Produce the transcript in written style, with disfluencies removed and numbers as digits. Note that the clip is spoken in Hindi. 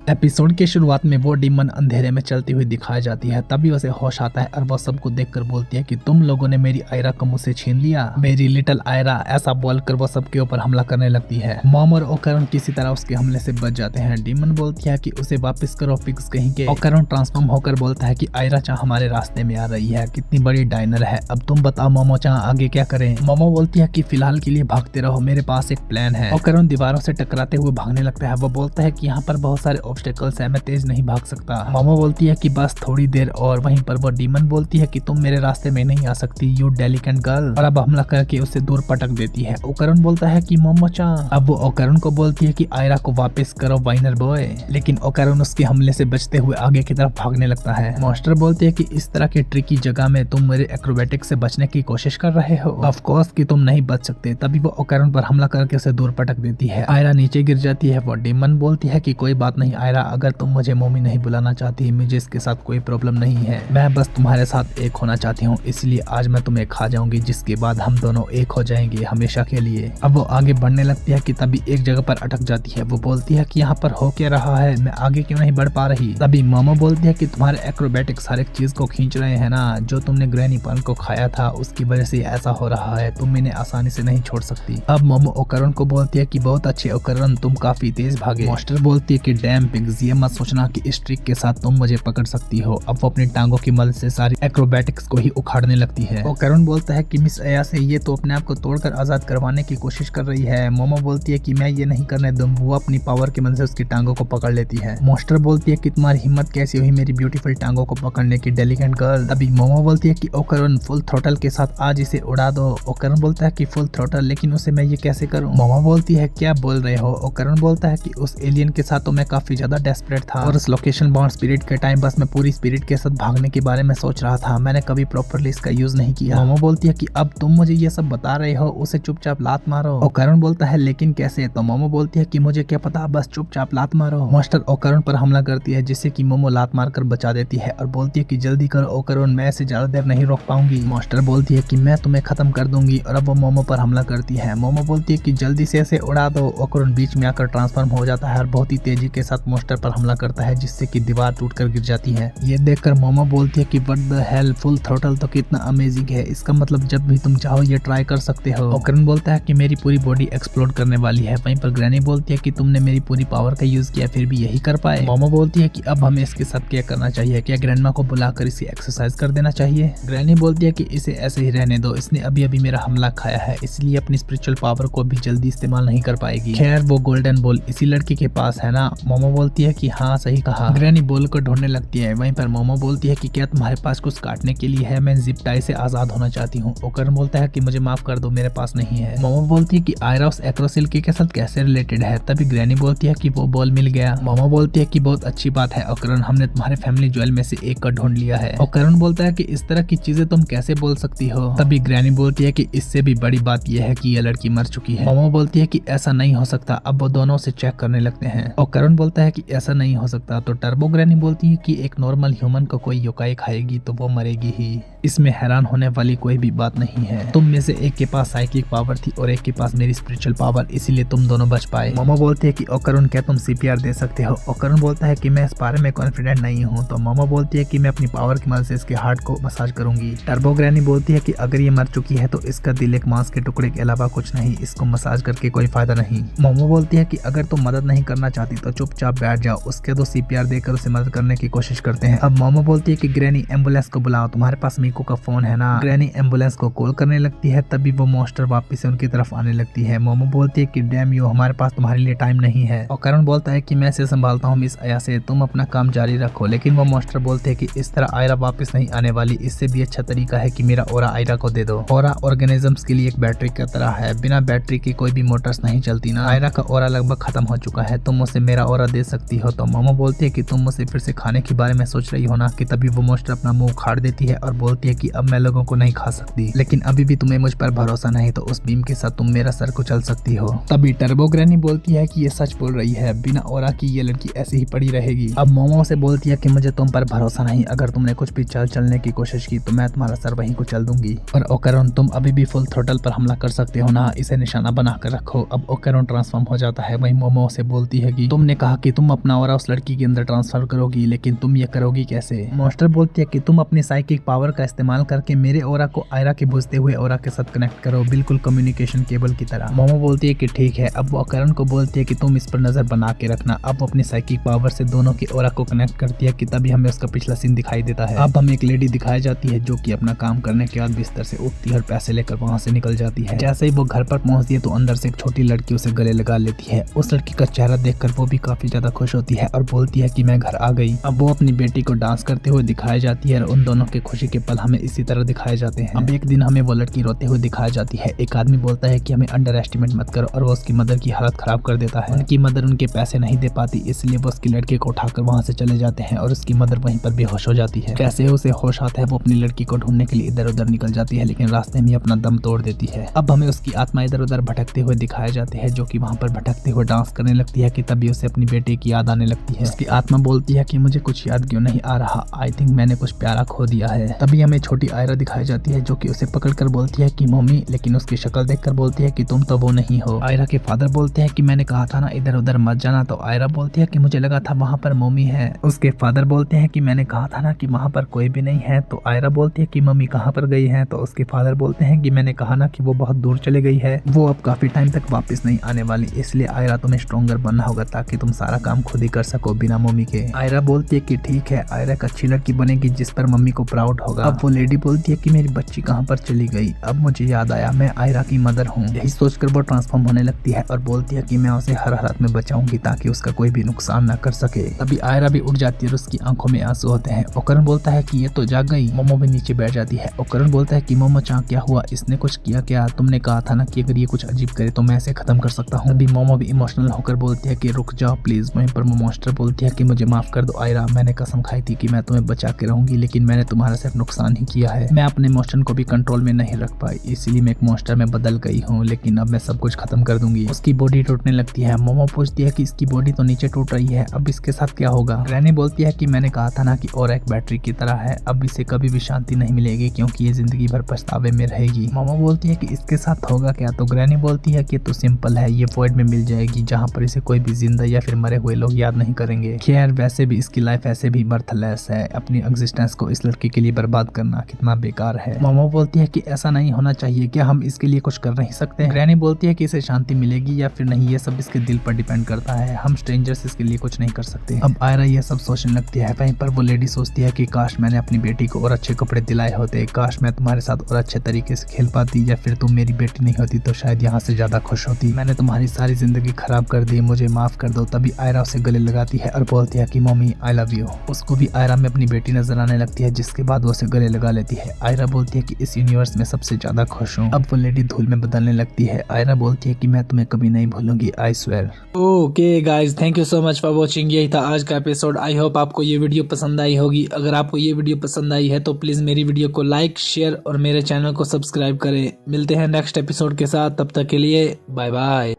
एपिसोड की शुरुआत में वो डीमन अंधेरे में चलती हुई दिखाई जाती है। तभी उसे होश आता है और वो सबको देखकर बोलती है कि तुम लोगों ने मेरी आयरा को मुझसे छीन लिया, मेरी लिटिल आयरा। ऐसा बोलकर वो सबके ऊपर हमला करने लगती है। मॉम और ओकरन किसी तरह उसके हमले से बच जाते हैं। डीमन बोलती है कि उसे वापस करो फिक्स कहीं के। ओकरन ट्रांसफॉर्म होकर बोलता है कि आयरा चा हमारे रास्ते में आ रही है, कितनी बड़ी डायनर है। अब तुम बताओ मोमो चा आगे क्या करें। मोमो बोलती है कि फिलहाल के लिए भागते रहो, मेरे पास एक प्लान है। ओकरन दीवारों से टकराते हुए भागने लगता है। वो बोलता है कि यहाँ पर बहुत सारे ऑब्स्टेकल्स है, मैं तेज नहीं भाग सकता। मोमो बोलती है कि बस थोड़ी देर और। वहीं पर वो डीमन बोलती है कि तुम मेरे रास्ते में नहीं आ सकती, यू डेलिकेट गर्ल, और अब हमला करके उसे दूर पटक देती है। ओकरन बोलता है कि मोमो चा। अब वो ओकरन को बोलती है कि आयरा को वापस करो वाइनर बॉय, लेकिन ओकरन उसके हमले से बचते हुए आगे की तरफ भागने लगता है। मॉन्स्टर बोलती है कि इस तरह की ट्रिकी जगह में तुम मेरे एक्रोबेटिक से बचने की कोशिश कर रहे हो, ऑफ कोर्स कि तुम नहीं बच सकते। तभी वो ओकरन पर हमला करके उसे दूर पटक देती है। आयरा नीचे गिर जाती है। वो डीमन बोलती है कि कोई बात नहीं आयरा, अगर तुम मुझे मोमी नहीं बुलाना चाहती, मुझे इसके साथ कोई प्रॉब्लम नहीं है, मैं बस तुम्हारे साथ एक होना चाहती हूँ, इसलिए आज मैं तुम्हें खा जाऊंगी, जिसके बाद हम दोनों एक हो जाएंगे हमेशा के लिए। अब वो आगे बढ़ने लगती है कि तभी एक जगह पर अटक जाती है। वो बोलती है कि यहाँ पर हो क्या रहा है, मैं आगे क्यों नहीं बढ़ पा रही। तभी मोमो बोलती है कि तुम्हारे एक्रोबेटिक्स हर एक चीज को खींच रहे हैं ना, जो तुमने ग्रैनी पान को खाया था उसकी वजह से ऐसा हो रहा है, तुम इन्हें आसानी से नहीं छोड़ सकती। अब मोमो ओकरन को बोलती है कि बहुत अच्छे ओकरन, तुम काफी तेज भागे। मॉन्स्टर बोलती है कि डैम पिग्स, ये मत सोचना कि इस ट्रिक के साथ तुम मुझे पकड़ सकती हो। अब वो अपनी टांगों की मदद से सारी एक्रोबैटिक्स को ही उखाड़ने लगती है। ओकरन बोलता है कि मिस अया से ये तो अपने आप को तोड़कर आजाद करवाने की कोशिश कर रही है। मोमो बोलती है कि मैं ये नहीं करने दूंगी। वो अपनी पावर की मदद से उसकी टांगों को पकड़ लेती है। मॉन्स्टर बोलती है कि तुम्हारी हिम्मत कैसी हुई मेरी ब्यूटीफुल टांगों को पकड़ने की डेलिकेट गर्ल। तभी मोमो बोलती है कि ओकरन फुल थ्रोटल के साथ आज इसे उड़ा दो। ओकरन बोलता है कि फुल थ्रोटल, लेकिन उसे मैं ये कैसे करूं। मोमो बोलती है क्या बोल रहे हो। ओकरन बोलता है कि उस एलियन के साथ तो मैं काफी ज्यादा डेस्परेट था, और उस लोकेशन बाउंड स्पिरिट के टाइम बस मैं पूरी स्पिरिट के साथ भागने के बारे में सोच रहा था, मैंने कभी प्रॉपर्ली इसका यूज नहीं किया। मोमो बोलती है कि अब तुम मुझे ये सब बता रहे हो, उसे चुपचाप लात मारो। ओकरन बोलता है लेकिन कैसे। तो मोमो बोलती है कि मुझे क्या पता, बस चुपचाप लात मारो। मॉन्स्टर ओकरन पर हमला करती है, जिससे कि मोमो लात मारकर बचा देती है और बोलती है कि जल्दी करो ओकरन, मैं इसे ज्यादा देर नहीं रोक पाऊंगी। मॉन्स्टर बोलती है कि मैं तुम्हें खत्म कर दूंगी, और अब वो मोमो पर हमला करती है। मोमो बोलती है कि जल्दी से इसे उड़ा दो। ओकरन बीच में आकर ट्रांसफॉर्म हो जाता है और बहुत ही तेजी के साथ मॉन्स्टर पर हमला करता है, जिससे कि दीवार टूटकर गिर जाती है। ये देखकर मोमो बोलती है कि what the hell, full throttle तो कितना अमेजिंग है, इसका मतलब जब भी तुम चाहो ये ट्राई कर सकते हो। ओकरन बोलता है कि मेरी पूरी बॉडी एक्सप्लोड करने वाली है। वहीं पर ग्रैनी बोलती है कि तुमने मेरी पूरी पावर का यूज किया फिर भी यही कर पाए। मोमो बोलती है कि अब हमें इसके साथ क्या करना चाहिए, क्या ग्रैंडमा को बुलाकर इसे एक्सरसाइज कर देना चाहिए। ग्रैनी बोलती है कि इसे ऐसे ही रहने दो, इसने अभी अभी मेरा हमला खाया है, इसलिए अपनी स्पिरिचुअल पावर को भी जल्दी इस्तेमाल नहीं कर पाएगी। खैर वो गोल्डन बॉल इसी लड़की के पास है ना। मोमो बोलती है कि हाँ सही कहा। ग्रैनी बॉल को ढूंढने लगती है। वहीं पर मोमो बोलती है कि क्या तुम्हारे पास कुछ काटने के लिए है, मैं जिप टाई से आजाद होना चाहती हूँ। ओकरन बोलता है कि मुझे माफ कर दो, मेरे पास नहीं है। मोमो बोलती है कि आयरा उस एक्रोसिल के साथ कैसे रिलेटेड है। तभी ग्रैनी बोलती है कि वो बॉल मिल गया। मोमो बोलती है कि बहुत अच्छी बात है ओकरन, हमने तुम्हारे फैमिली ज्वेल में से एक का ढूंढ लिया है। ओकरन बोलता है कि इस तरह की चीजें तुम कैसे बोल सकती हो। तभी ग्रैनी बोलती है कि इससे भी बड़ी बात यह है कि यह लड़की मर चुकी है। मोमो बोलती है कि ऐसा नहीं हो सकता। अब वो दोनों से चेक करने लगते हैं। ओकरन बोलता है कि ऐसा नहीं हो सकता। तो टर्बो ग्रैनी बोलती है कि एक नॉर्मल ह्यूमन को कोई योकाई खाएगी तो वो मरेगी ही, इसमें हैरान होने वाली कोई भी बात नहीं है। तुम में से एक के पास साइकिक पावर थी और एक के पास मेरी स्पिरिचुअल पावर, इसीलिए तुम दोनों बच पाए। मोमो बोलती है कि ओकरन क्या तुम सीपीआर दे सकते हो। ओकरन बोलता है कि मैं इस बारे में कॉन्फिडेंट नहीं हूँ। तो मोमो बोलती है कि मैं अपनी पावर की मदद से इसके हार्ट को मसाज करूंगी। टर्बो ग्रैनी बोलती है कि अगर ये मर चुकी है तो इसका दिल एक मांस के टुकड़े के अलावा कुछ नहीं, इसको मसाज करके कोई फायदा नहीं। मोमो बोलती है कि अगर तुम मदद नहीं करना चाहती तो चुपचाप बैठ जाओ। उसके दो सीपीआर देकर उसे मदद करने की कोशिश करते हैं। अब मोमो बोलती है कि ग्रैनी एम्बुलेंस को बुलाओ, तुम्हारे पास मीको का फोन है ना। ग्रैनी एम्बुलेंस को कॉल करने लगती है। तभी वो मॉन्स्टर वापस से उनकी तरफ आने लगती है। मोमो बोलती है कि डैम यू, हमारे पास तुम्हारे लिए टाइम नहीं है। ओकरन बोलता है कि मैं इसे संभालता हूँ मिस अया से, तुम अपना काम जारी रखो। लेकिन वो मॉन्स्टर बोलते हैं कि इस तरह आयरा वापस नहीं आने वाली, इससे भी अच्छा तरीका है कि मेरा ओरा आयरा को दे दो। ओरा ऑर्गेनिजम्स के लिए एक बैटरी की तरह है, बिना बैटरी के कोई भी मोटर्स नहीं चलती ना। आयरा का ओरा लगभग खत्म हो चुका है, तुम उसे मेरा ओरा दे सकती हो। तो मोमो बोलती है कि तुम मुझसे फिर से खाने के बारे में सोच रही हो ना। कि तभी वो मॉन्स्टर अपना मुंह उखाड़ देती है और बोलती है कि अब मैं लोगों को नहीं खा सकती, लेकिन अभी भी तुम्हें मुझ पर भरोसा नहीं, तो उस बीम के साथ तुम मेरा सर कुचल सकती हो। तभी टर्बो ग्रैनी बोलती है कि ये सच बोल रही है, बिना ओरा की ये लड़की ऐसी ही पड़ी रहेगी। अब मोमो से बोलती है कि मुझे तुम पर भरोसा नहीं, अगर तुमने कुछ भी चाल चलने की कोशिश की तो मैं तुम्हारा सर वहीं कुचल दूंगी। और ओकरन तुम अभी भी फुल थ्रोटल पर हमला कर सकते हो ना, इसे निशाना बना कर रखो। अब ओकरन ट्रांसफॉर्म हो जाता है। वहीं मोमो से बोलती है कि तुमने कहा कि तुम अपना ऑरा उस लड़की के अंदर ट्रांसफर करोगी, लेकिन तुम ये करोगी कैसे? मॉन्स्टर बोलती है कि तुम अपनी साइकिक पावर का इस्तेमाल करके मेरे ऑरा को आयरा के बुझते हुए ऑरा के साथ कनेक्ट करो, बिल्कुल कम्युनिकेशन केबल की तरह। मोमो बोलती है कि ठीक है। अब वो करण को बोलती है कि तुम इस पर नजर बना के रखना। अब वो अपनी साइकिक पावर से दोनों की ऑरा को कनेक्ट करती है कि तभी हमें उसका पिछला सीन दिखाई देता है। अब हमें एक लेडी दिखाई जाती है जो कि अपना काम करने के बाद बिस्तर से उठती है और पैसे लेकर वहां से निकल जाती है। जैसे ही वो घर पर पहुंचती है तो अंदर से एक छोटी लड़की उसे गले लगा लेती है। उस लड़की का चेहरा देखकर वो भी काफी ज्यादा खुश होती है और बोलती है कि मैं घर आ गई। अब वो अपनी बेटी को डांस करते हुए दिखाई जाती है और उन दोनों के खुशी के पल हमें इसी तरह दिखाए जाते हैं। अब एक दिन हमें वो लड़की रोते हुए दिखाई जाती है। एक आदमी बोलता है कि हमें अंडर एस्टिमेट मत करो और वो उसकी मदर की हालत खराब कर देता है। उनकी मदर उनके पैसे नहीं दे पाती, इसलिए वो उसकी लड़की को उठाकर वहां से चले जाते हैं और उसकी मदर वहीं पर बेहोश हो जाती है। जैसे उसे होश आता है वो अपनी लड़की को ढूंढने के लिए इधर उधर निकल जाती है, लेकिन रास्ते में अपना दम तोड़ देती है। अब हमें उसकी आत्मा इधर उधर भटकते हुए दिखाए जाते हैं, जो कि वहां पर भटकते हुए डांस करने लगती है कि तभी उसे अपनी बेटे की याद आने लगती है। उसकी आत्मा बोलती है कि मुझे कुछ याद क्यों नहीं आ रहा, आई थिंक मैंने कुछ प्यारा खो दिया है। तभी हमें छोटी आयरा दिखाई जाती है जो कि उसे पकड़कर बोलती है कि मम्मी, लेकिन उसकी शक्ल देखकर बोलती है कि तुम तो वो नहीं हो। आयरा के फादर बोलते हैं कि मैंने कहा था ना इधर उधर मत जाना, तो आयरा बोलती है कि मुझे लगा था वहाँ पर मम्मी है। उसके फादर बोलते हैं कि मैंने कहा था ना कि वहाँ पर कोई भी नहीं है, तो आयरा बोलती है कि मम्मी कहाँ पर गई है, तो उसके फादर बोलते हैं कि मैंने कहा ना कि वो बहुत दूर चले गई है, वो अब काफी टाइम तक वापस नहीं आने वाली, इसलिए आयरा तुम्हें स्ट्रॉन्गर बनना होगा ताकि तुम सारा काम खुद ही कर सको बिना मम्मी के। आयरा बोलती है कि ठीक है, आयरा एक अच्छी लड़की बनेगी जिस पर मम्मी को प्राउड होगा। अब वो लेडी बोलती है कि मेरी बच्ची कहाँ पर चली गई, अब मुझे याद आया मैं आयरा की मदर हूँ। यही सोचकर वो ट्रांसफॉर्म होने लगती है और बोलती है कि मैं उसे हर हालत में बचाऊंगी ताकि उसका कोई भी नुकसान न कर सके। तभी आयरा भी उठ जाती है और उसकी आंखों में आंसू होते हैं। ओकरन बोलता है कि ये तो जाग गई। मोमो भी नीचे बैठ जाती है। ओकरन बोलता है कि मोमो चाँ क्या हुआ, इसने कुछ किया क्या? तुमने कहा था ना कि अगर ये कुछ अजीब करे तो मैं इसे खत्म कर सकता हूँ। तभी मोमो भी इमोशनल होकर बोलती है कि रुक जाओ प्लीज। वहीं पर मॉन्स्टर बोलती है कि मुझे माफ कर दो आयरा, मैंने कसम खाई थी कि मैं तुम्हें बचा के रहूंगी, लेकिन मैंने तुम्हारा सिर्फ नुकसान ही किया है। मैं अपने इमोशन को भी कंट्रोल में नहीं रख पाई, इसीलिए मैं एक मॉन्स्टर में बदल गई हूँ, लेकिन अब मैं सब कुछ खत्म कर दूंगी। उसकी बॉडी टूटने लगती है। मोमो पूछती है कि इसकी बॉडी तो नीचे टूट रही है, अब इसके साथ क्या होगा? ग्रैनी बोलती है कि मैंने कहा था ना कि और एक बैटरी की तरह है, अब इसे कभी भी शांति नहीं मिलेगी क्योंकि ये जिंदगी भर पछतावे में रहेगी। मोमो बोलती है कि इसके साथ होगा क्या? तो ग्रैनी बोलती है कि तो सिंपल है, ये वॉइड में मिल जाएगी जहाँ पर इसे कोई भी जिंदा या फिर मरे हुए लोग याद नहीं करेंगे। खैर वैसे भी इसकी लाइफ ऐसे भी बर्थलेस है, अपनी एग्जिस्टेंस को इस लड़की के लिए बर्बाद करना कितना बेकार है। मोमो बोलती है कि ऐसा नहीं होना चाहिए, क्या हम इसके लिए कुछ कर नहीं सकते? ग्रैनी बोलती है कि इसे शांति मिलेगी या फिर नहीं, ये सब इसके दिल पर डिपेंड करता है, हम स्ट्रेंजर्स इसके लिए कुछ नहीं कर सकते। अब आयरा ये सब सोचने लगती है। वहीं पर वो लेडी सोचती है कि काश मैंने अपनी बेटी को और अच्छे कपड़े दिलाए होते, काश मैं तुम्हारे साथ और अच्छे तरीके से खेल पाती, या फिर तुम मेरी बेटी नहीं होती तो शायद यहाँ से ज्यादा खुश होती। मैंने तुम्हारी सारी जिंदगी खराब कर दी, मुझे माफ कर दो। तभी आयरा उसे गले लगाती है और बोलती है कि मम्मी आई लव यू। उसको भी आयरा में अपनी बेटी नजर आने लगती है, जिसके बाद वो उसे गले लगा लेती है। आयरा बोलती है कि इस यूनिवर्स में सबसे ज्यादा खुश हूँ। अब वो लेडी धूल में बदलने लगती है। आयरा बोलती है कि मैं तुम्हें कभी नहीं भूलूंगी, I swear. Okay guys, thank you so much for watching. यही था आज का एपिसोड। आई होप आपको ये वीडियो पसंद आई होगी। अगर आपको ये वीडियो पसंद आई है तो प्लीज मेरी वीडियो को लाइक, शेयर और मेरे चैनल को सब्सक्राइब करें। मिलते हैं नेक्स्ट एपिसोड के साथ, तब तक के लिए बाय बाय।